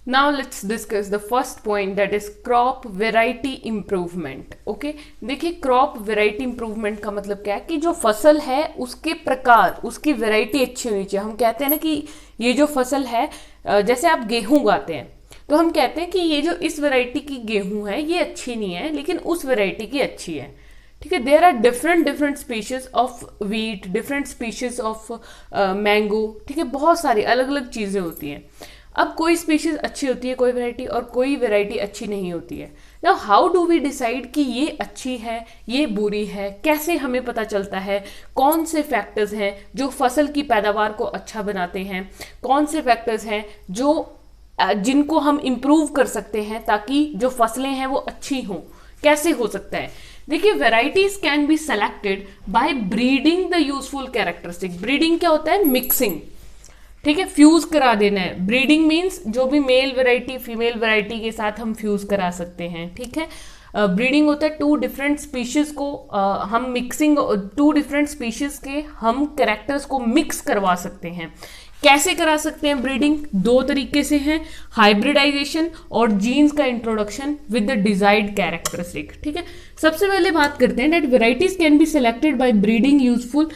Now let's discuss the first point, that is crop variety improvement. Okay, देखिए crop variety improvement का मतलब क्या है कि जो फसल है उसके प्रकार, उसकी वेराइटी अच्छी होनी चाहिए। हम कहते हैं ना कि ये जो फसल है, जैसे आप गेहूं उगाते हैं तो हम कहते हैं कि ये जो इस वेराइटी की गेहूं है ये अच्छी नहीं है लेकिन उस वेराइटी की अच्छी है। ठीक है, there are different species of wheat, different species of mango. ठीक है, बहुत सारी अलग अलग चीज़ें होती हैं। अब कोई स्पीशीज अच्छी होती है कोई वैरायटी, और कोई वैरायटी अच्छी नहीं होती है। Now how do we decide कि ये अच्छी है ये बुरी है, कैसे हमें पता चलता है? कौन से फैक्टर्स हैं जो फसल की पैदावार को अच्छा बनाते हैं, कौन से फैक्टर्स हैं जो जिनको हम इम्प्रूव कर सकते हैं ताकि जो फसलें हैं वो अच्छी हों? कैसे हो सकता है? देखिए, varieties can be selected bye breeding the useful characteristic. Breeding क्या होता है? मिक्सिंग। ठीक है, फ्यूज करा देना है। ब्रीडिंग मीन्स जो भी मेल वैरायटी फीमेल वैरायटी के साथ हम फ्यूज करा सकते हैं। ठीक है, ब्रीडिंग होता है टू डिफरेंट स्पीशीज को हम मिक्सिंग, टू डिफरेंट स्पीशीज के हम कैरेक्टर्स को मिक्स करवा सकते हैं। कैसे करा सकते हैं ब्रीडिंग? दो तरीके से हैं, हाइब्रिडाइजेशन और जीन्स का introduction with the desired characteristic. ठीक है, सबसे पहले बात करते हैं that varieties can be selected by breeding useful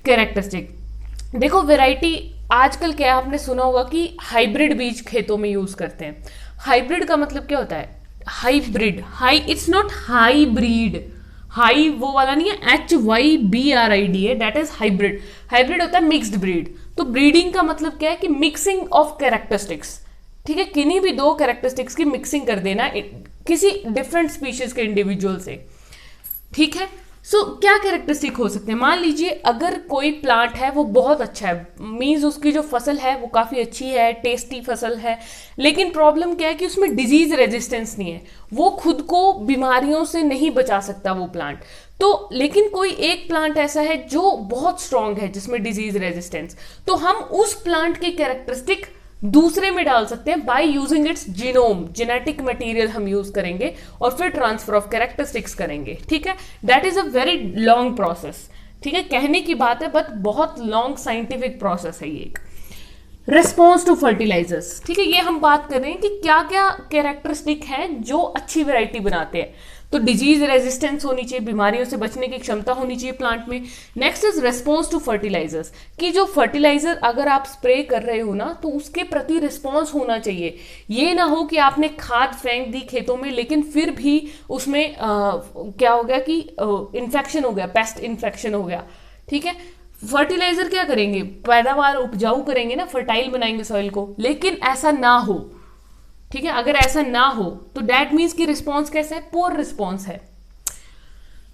characteristic. देखो, वेराइटी आजकल क्या आपने सुना होगा कि हाइब्रिड बीज खेतों में यूज करते हैं। हाइब्रिड का मतलब क्या होता है? Hybrid, high, it's not hybrid, high वो वाला नहीं है, HYBRID है, दैट इज हाइब्रिड। हाइब्रिड होता है मिक्स्ड ब्रीड। तो ब्रीडिंग का मतलब क्या है कि मिक्सिंग ऑफ कैरेक्टरिस्टिक्स। ठीक है, किन्हीं भी दो कैरेक्टरिस्टिक्स की मिक्सिंग कर देना किसी डिफरेंट स्पीशीज के इंडिविजुअल से। ठीक है, सो क्या कैरेक्टरिस्टिक हो सकते हैं? मान लीजिए अगर कोई प्लांट है वो बहुत अच्छा है, मीन्स उसकी जो फसल है वो काफ़ी अच्छी है, टेस्टी फसल है, लेकिन प्रॉब्लम क्या है कि उसमें डिजीज रेजिस्टेंस नहीं है, वो खुद को बीमारियों से नहीं बचा सकता वो प्लांट। तो लेकिन कोई एक प्लांट ऐसा है जो बहुत स्ट्रांग है जिसमें डिजीज रेजिस्टेंस, तो हम उस प्लांट के कैरेक्टरिस्टिक दूसरे में डाल सकते हैं by using its genome. Genetic material हम यूज करेंगे और फिर ट्रांसफर ऑफ कैरेक्टरिस्टिक्स करेंगे। ठीक है, that is a very long process. ठीक है, कहने की बात है बट बहुत लॉन्ग साइंटिफिक प्रोसेस है ये एक। Response to fertilizers. ठीक है, ये हम बात कर रहे हैं कि क्या क्या कैरेक्टरिस्टिक है जो अच्छी वैरायटी बनाते हैं। तो डिजीज रेजिस्टेंस होनी चाहिए, बीमारियों से बचने की क्षमता होनी चाहिए प्लांट में। Next is response to fertilizers, कि जो फर्टिलाइजर अगर आप स्प्रे कर रहे हो ना तो उसके प्रति रिस्पॉन्स होना चाहिए। ये ना हो कि आपने खाद फेंक दी खेतों में लेकिन फिर भी उसमें क्या हो गया कि इन्फेक्शन हो गया, पेस्ट इन्फेक्शन हो गया। ठीक है, फर्टिलाइजर क्या करेंगे? पैदावार उपजाऊ करेंगे ना, फर्टाइल बनाएंगे सॉइल को, लेकिन ऐसा ना हो। ठीक है, अगर ऐसा ना हो तो दैट मीन्स कि रिस्पॉन्स कैसा है? पुअर रिस्पॉन्स है।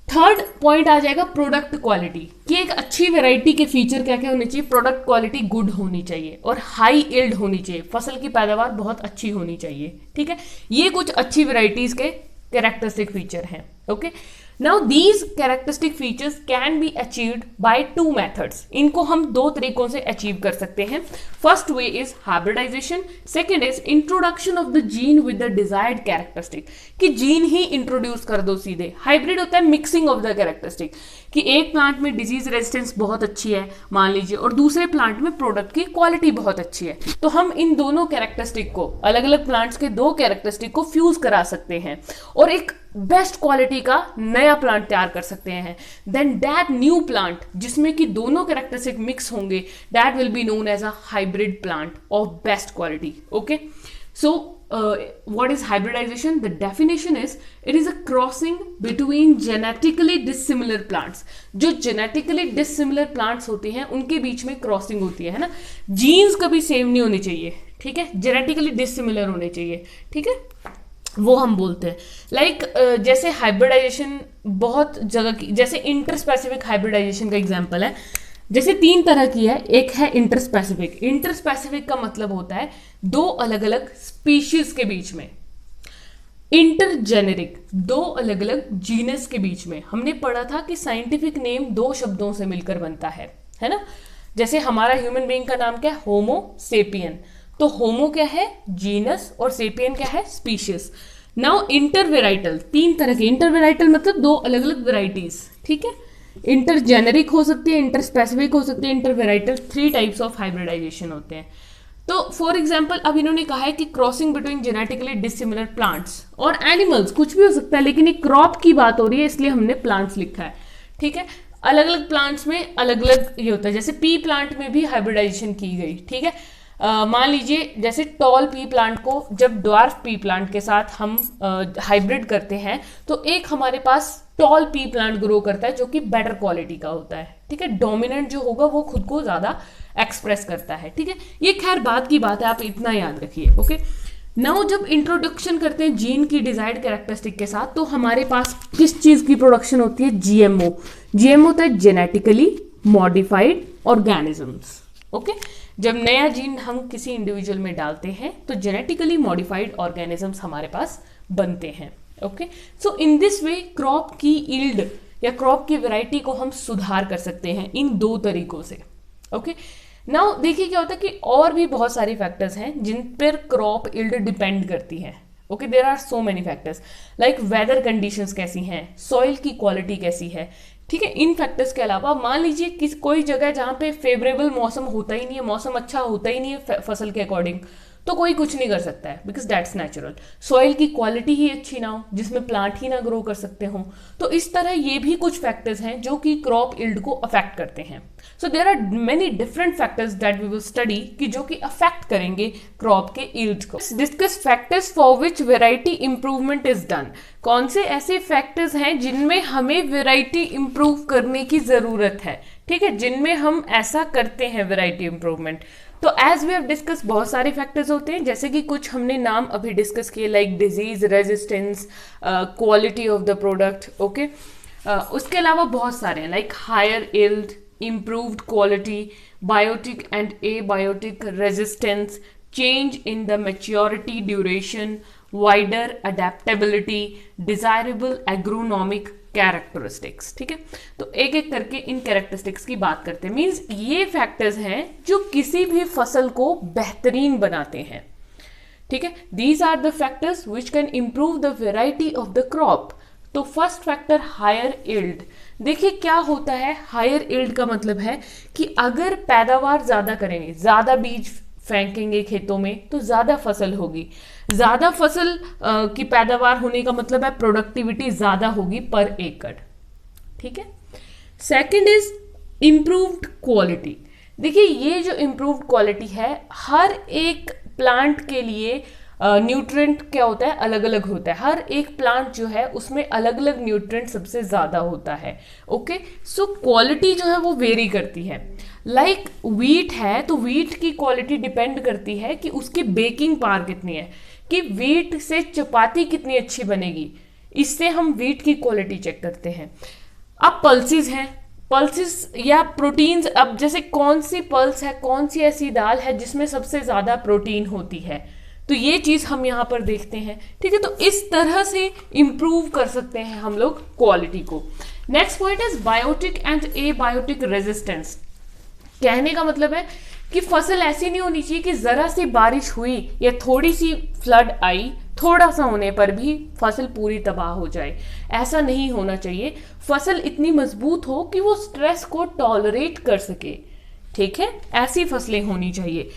थर्ड पॉइंट आ जाएगा प्रोडक्ट क्वालिटी, कि एक अच्छी वैरायटी के फीचर क्या क्या होने चाहिए? प्रोडक्ट क्वालिटी गुड होनी चाहिए और हाई यील्ड होनी चाहिए, फसल की पैदावार बहुत अच्छी होनी चाहिए। ठीक है, ये कुछ अच्छी वैरायटीज के कैरेक्टरिस्टिक फीचर हैं। Okay, now these characteristic features can be achieved by two methods. इनको हम दो तरीकों से अचीव कर सकते हैं। First way is hybridization, second is introduction of the gene with the desired characteristic, कि जीन ही इंट्रोड्यूस कर दो सीधे। हाइब्रिड होता है मिक्सिंग ऑफ द कैरेक्टरिस्टिक, कि एक प्लांट में डिजीज रेजिस्टेंस बहुत अच्छी है मान लीजिए और दूसरे प्लांट में प्रोडक्ट की क्वालिटी बहुत अच्छी है, तो हम इन दोनों कैरेक्टरिस्टिक को, अलग अलग प्लांट्स के दो कैरेक्टरिस्टिक को फ्यूज करा सकते हैं और एक बेस्ट क्वालिटी का नया प्लांट तैयार कर सकते हैं। देन दैट न्यू प्लांट जिसमें कि दोनों कैरेक्टरिस्टिक मिक्स होंगे, that will be known as a hybrid plant of best quality. Okay, so what is hybridization? The definition is it is a crossing between genetically dissimilar plants. जो genetically dissimilar plants होते हैं उनके बीच में crossing होती है ना। Jeans कभी same नहीं होने चाहिए, ठीक है, जेनेटिकली डिसिमिलर होने चाहिए। ठीक है, वो हम बोलते हैं लाइक जैसे हाइब्रिडाइजेशन बहुत जगह की, जैसे इंटरस्पेसिफिक हाइब्रिडाइजेशन का एग्जांपल है। जैसे तीन तरह की है, एक है इंटरस्पेसिफिक। इंटरस्पेसिफिक का मतलब होता है दो अलग अलग स्पीशीज के बीच में। इंटरजेनेरिक, दो अलग अलग जीनस के बीच में। हमने पढ़ा था कि साइंटिफिक नेम दो शब्दों से मिलकर बनता है ना। जैसे हमारा ह्यूमन बीइंग का नाम क्या है? होमो सेपियन। तो होमो क्या है? जीनस, और सेपियन क्या है? स्पीशीज। नाउ इंटरवेराइटल, तीन तरह के। इंटरवेराइटल मतलब दो अलग अलग वेराइटीज। ठीक है, इंटरजेनेरिक हो सकती है, इंटर स्पेसिफिक हो सकती है, intervarietal, 3 types of hybridization होते हैं। तो फॉर एग्जाम्पल अब इन्होंने कहा है कि crossing between genetically dissimilar plants और एनिमल्स, कुछ भी हो सकता है, लेकिन एक क्रॉप की बात हो रही है इसलिए हमने प्लांट्स लिखा है, ठीक है। अलग अलग प्लांट्स में अलग अलग ये होता है, जैसे पी प्लांट में भी हाइब्रिडाइजेशन की गई, ठीक है। मान लीजिए जैसे टॉल पी प्लांट को जब ड्वार्फ पी प्लांट के साथ हम हाइब्रिड करते हैं तो एक हमारे पास टॉल पी प्लांट ग्रो करता है जो कि बेटर क्वालिटी का होता है, ठीक है। डोमिनेंट जो होगा वो खुद को ज्यादा एक्सप्रेस करता है, ठीक है। ये खैर बात की बात है, आप इतना याद रखिए, ओके। नाउ जब इंट्रोडक्शन करते हैं जीन की डिजायर्ड कैरेक्टरिस्टिक के साथ तो हमारे पास किस चीज की प्रोडक्शन होती है? जीएमओ। जीएमओ होता है जेनेटिकली मॉडिफाइड ऑर्गेनिजम्स, ओके। जब नया जीन हम किसी इंडिविजुअल में डालते हैं तो जेनेटिकली मॉडिफाइड ऑर्गेनिजम्स हमारे पास बनते हैं, okay. So in this way crop की यील्ड या क्रॉप की वैरायटी को हम सुधार कर सकते हैं इन 2 तरीकों से, ओके। नाउ देखिए क्या होता है कि और भी बहुत सारे फैक्टर्स हैं जिन पर क्रॉप यील्ड डिपेंड करती है, okay. There are so many factors like weather conditions कैसी हैं, सॉइल की क्वालिटी कैसी है, ठीक है। इन फैक्टर्स के अलावा मान लीजिए कोई जगह जहाँ पे फेवरेबल मौसम होता ही नहीं है, मौसम अच्छा होता ही नहीं है फसल के अकॉर्डिंग, तो कोई कुछ नहीं कर सकता है बिकॉज दैट्स नेचुरल। सॉइल की क्वालिटी ही अच्छी ना हो जिसमें प्लांट ही ना ग्रो कर सकते हो, तो इस तरह ये भी कुछ फैक्टर्स हैं जो कि क्रॉप यील्ड को अफेक्ट करते हैं। So there are many different factors that we will study कि जो कि अफेक्ट करेंगे क्रॉप के यील्ड को। Discuss factors for which variety improvement is done. कौन से ऐसे फैक्टर्स हैं जिनमें हमें वेराइटी इंप्रूव करने की जरूरत है, ठीक है, जिनमें हम ऐसा करते हैं वेराइटी इंप्रूवमेंट। तो एज वी हैव डिस्कस बहुत सारे फैक्टर्स होते हैं, जैसे कि कुछ हमने नाम अभी डिस्कस किए like disease resistance, quality of the product, okay. उसके अलावा बहुत सारे हैं like higher yield, improved quality, biotic and abiotic resistance, change in the maturity duration, wider adaptability, desirable agronomic characteristics, ठीक है। तो एक एक करके इन कैरेक्टरिस्टिक्स की बात करते हैं। मीन्स ये फैक्टर्स हैं जो किसी भी फसल को बेहतरीन बनाते हैं, ठीक है। These are the factors which can improve the variety of the crop। तो फर्स्ट फैक्टर हायर यील्ड। देखिए क्या होता है, हायर यील्ड का मतलब है कि अगर पैदावार ज्यादा करेंगे, ज्यादा बीज फेंकेंगे खेतों में तो ज्यादा फसल होगी। ज्यादा फसल की पैदावार होने का मतलब है प्रोडक्टिविटी ज्यादा होगी पर एकड़, ठीक है। Second is improved quality. देखिए ये जो इंप्रूव्ड क्वालिटी है, हर एक प्लांट के लिए न्यूट्रिएंट क्या होता है, अलग अलग होता है। हर एक प्लांट जो है उसमें अलग अलग न्यूट्रिएंट सबसे ज्यादा होता है, ओके। सो क्वालिटी जो है वो वेरी करती है। लाइक व्हीट है तो व्हीट की क्वालिटी डिपेंड करती है कि उसकी बेकिंग पावर कितनी है, कि व्हीट से चपाती कितनी अच्छी बनेगी, इससे हम व्हीट की क्वालिटी चेक करते हैं। अब पल्सेस हैं, पल्सेस या प्रोटीन्स, अब जैसे कौन सी पल्स है, कौन सी ऐसी दाल है जिसमें सबसे ज्यादा प्रोटीन होती है, तो ये चीज हम यहाँ पर देखते हैं, ठीक है। तो इस तरह से इंप्रूव कर सकते हैं हम लोग क्वालिटी को। Next point is biotic and abiotic resistance. कहने का मतलब है कि फसल ऐसी नहीं होनी चाहिए कि जरा सी बारिश हुई या थोड़ी सी फ्लड आई, थोड़ा सा होने पर भी फसल पूरी तबाह हो जाए, ऐसा नहीं होना चाहिए। फसल इतनी मजबूत हो कि वो स्ट्रेस को टॉलरेट कर सके, ठीक है, ऐसी फसलें होनी चाहिए।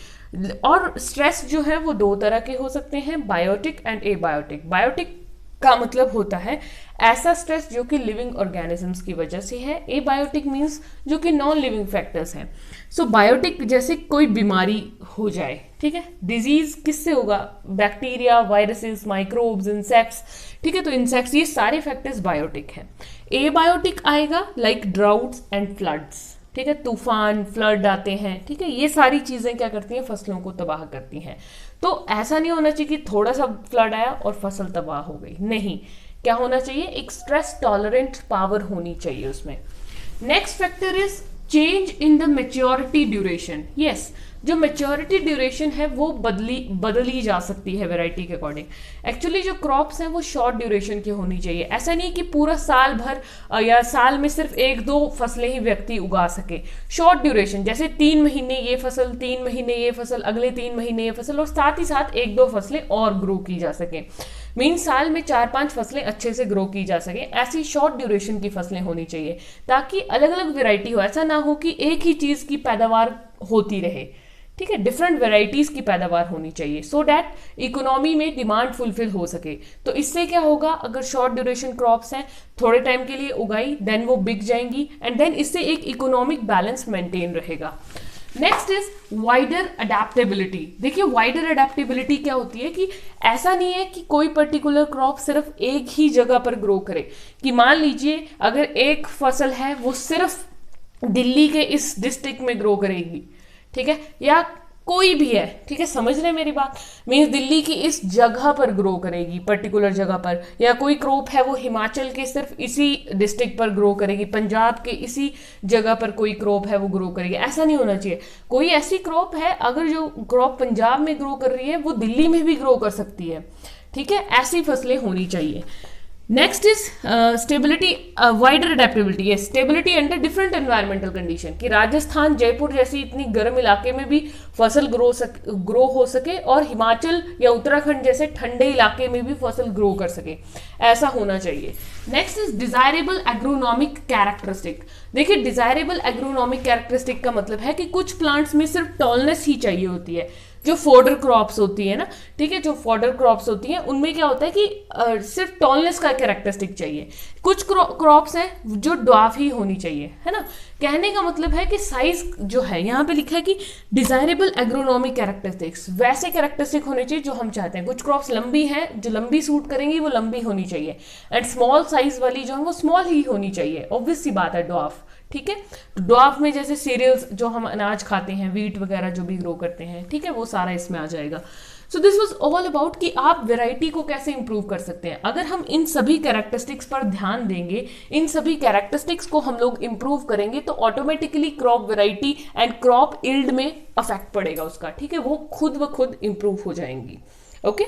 और स्ट्रेस जो है वो 2 तरह के हो सकते हैं, बायोटिक एंड एबायोटिक। बायोटिक का मतलब होता है ऐसा स्ट्रेस जो कि लिविंग ऑर्गेनिजम्स की वजह से है, एबायोटिक मींस जो कि नॉन लिविंग फैक्टर्स हैं। सो बायोटिक जैसे कोई बीमारी हो जाए, ठीक है, डिजीज किससे होगा, बैक्टीरिया, वायरसेस, माइक्रोब्स, इंसेक्ट्स, ठीक है, तो इंसेक्ट्स, ये सारे फैक्टर्स बायोटिक हैं। एबायोटिक आएगा लाइक ड्राउट्स एंड फ्लड्स, ठीक है, तूफान, फ्लड आते हैं, ठीक है, ये सारी चीजें क्या करती हैं, फसलों को तबाह करती हैं। तो ऐसा नहीं होना चाहिए कि थोड़ा सा फ्लड आया और फसल तबाह हो गई, नहीं, क्या होना चाहिए, एक स्ट्रेस टॉलरेंट पावर होनी चाहिए उसमें। Next factor is change in the maturity duration. Yes, जो मेच्योरिटी ड्यूरेशन है वो बदली जा सकती है वैरायटी के अकॉर्डिंग। एक्चुअली जो क्रॉप्स हैं वो शॉर्ट ड्यूरेशन की होनी चाहिए। ऐसा नहीं कि पूरा साल भर या साल में सिर्फ 1-2 फसलें ही व्यक्ति उगा सके। शॉर्ट ड्यूरेशन, जैसे 3 महीने ये फसल, 3 महीने ये फसल, अगले 3 महीने ये फसल, और साथ ही साथ 1-2 फसलें और ग्रो की जा सके। मीन साल में 4-5 फसलें अच्छे से ग्रो की जा सके, ऐसी शॉर्ट ड्यूरेशन की फसलें होनी चाहिए, ताकि अलग अलग वैरायटी हो। ऐसा ना हो कि एक ही चीज की पैदावार होती रहे, ठीक है, डिफरेंट वेराइटीज की पैदावार होनी चाहिए, सो दैट इकोनॉमी में डिमांड फुलफिल हो सके। तो इससे क्या होगा, अगर शॉर्ट ड्यूरेशन क्रॉप्स हैं, थोड़े टाइम के लिए उगाई, देन वो बिक जाएंगी, एंड देन इससे एक इकोनॉमिक बैलेंस मेंटेन रहेगा। Next is wider adaptability. देखिए वाइडर अडेप्टेबिलिटी क्या होती है कि ऐसा नहीं है कि कोई पर्टिकुलर क्रॉप सिर्फ एक ही जगह पर ग्रो करे, कि मान लीजिए अगर एक फसल है वो सिर्फ दिल्ली के इस डिस्ट्रिक्ट में ग्रो करेगी, ठीक है, या कोई भी है, ठीक है, समझ रहे मेरी बात, मीन्स दिल्ली की इस जगह पर ग्रो करेगी, पर्टिकुलर जगह पर, या कोई क्रॉप है वो हिमाचल के सिर्फ इसी डिस्ट्रिक्ट पर ग्रो करेगी, पंजाब के इसी जगह पर कोई क्रॉप है वो ग्रो करेगी, ऐसा नहीं होना चाहिए। कोई ऐसी क्रॉप है, अगर जो क्रॉप पंजाब में ग्रो कर रही है वो दिल्ली में भी ग्रो कर सकती है, ठीक है, ऐसी फसलें होनी चाहिए। Next is stability, wider adaptability है, stability under different environmental condition, कि राजस्थान, जयपुर जैसी इतनी गर्म इलाके में भी फसल ग्रो हो सके, और हिमाचल या उत्तराखंड जैसे ठंडे इलाके में भी फसल ग्रो कर सके, ऐसा होना चाहिए। Next is desirable agronomic characteristic. देखिए डिजायरेबल एग्रोनॉमिक कैरेक्टरिस्टिक का मतलब है कि कुछ प्लांट्स में सिर्फ टॉलनेस ही चाहिए होती है, जो फॉडर क्रॉप्स होती है ना, ठीक है, जो फॉडर क्रॉप्स होती हैं उनमें क्या होता है कि सिर्फ टॉलनेस का कैरेक्टरिस्टिक चाहिए। कुछ क्रॉप्स हैं जो ड्वार्फ ही होनी चाहिए, है ना। कहने का मतलब है कि साइज जो है, यहाँ पे लिखा है कि डिजायरेबल एग्रोनॉमिक कैरेक्टरिस्टिक्स, वैसे कैरेक्टरिस्टिक होने चाहिए जो हम चाहते हैं। कुछ क्रॉप्स लंबी हैं, जो लंबी सूट करेंगी वो लंबी होनी चाहिए, एंड स्मॉल साइज वाली जो है वो स्मॉल ही होनी चाहिए, ऑब्वियस सी बात है, ड्वार्फ, ठीक है। तो ड्वार्फ में जैसे सीरियल्स जो हम अनाज खाते हैं, वीट वगैरह जो भी ग्रो करते हैं, ठीक है, वो सारा इसमें आ जाएगा। So this was all about कि आप वैरायटी को कैसे इंप्रूव कर सकते हैं। अगर हम इन सभी कैरेक्टरिस्टिक्स पर ध्यान देंगे, इन सभी कैरेक्टरिस्टिक्स को हम लोग इंप्रूव करेंगे, तो automatically crop variety and crop yield में अफेक्ट पड़ेगा उसका, ठीक है, वो खुद ब खुद इंप्रूव हो जाएंगी। ओके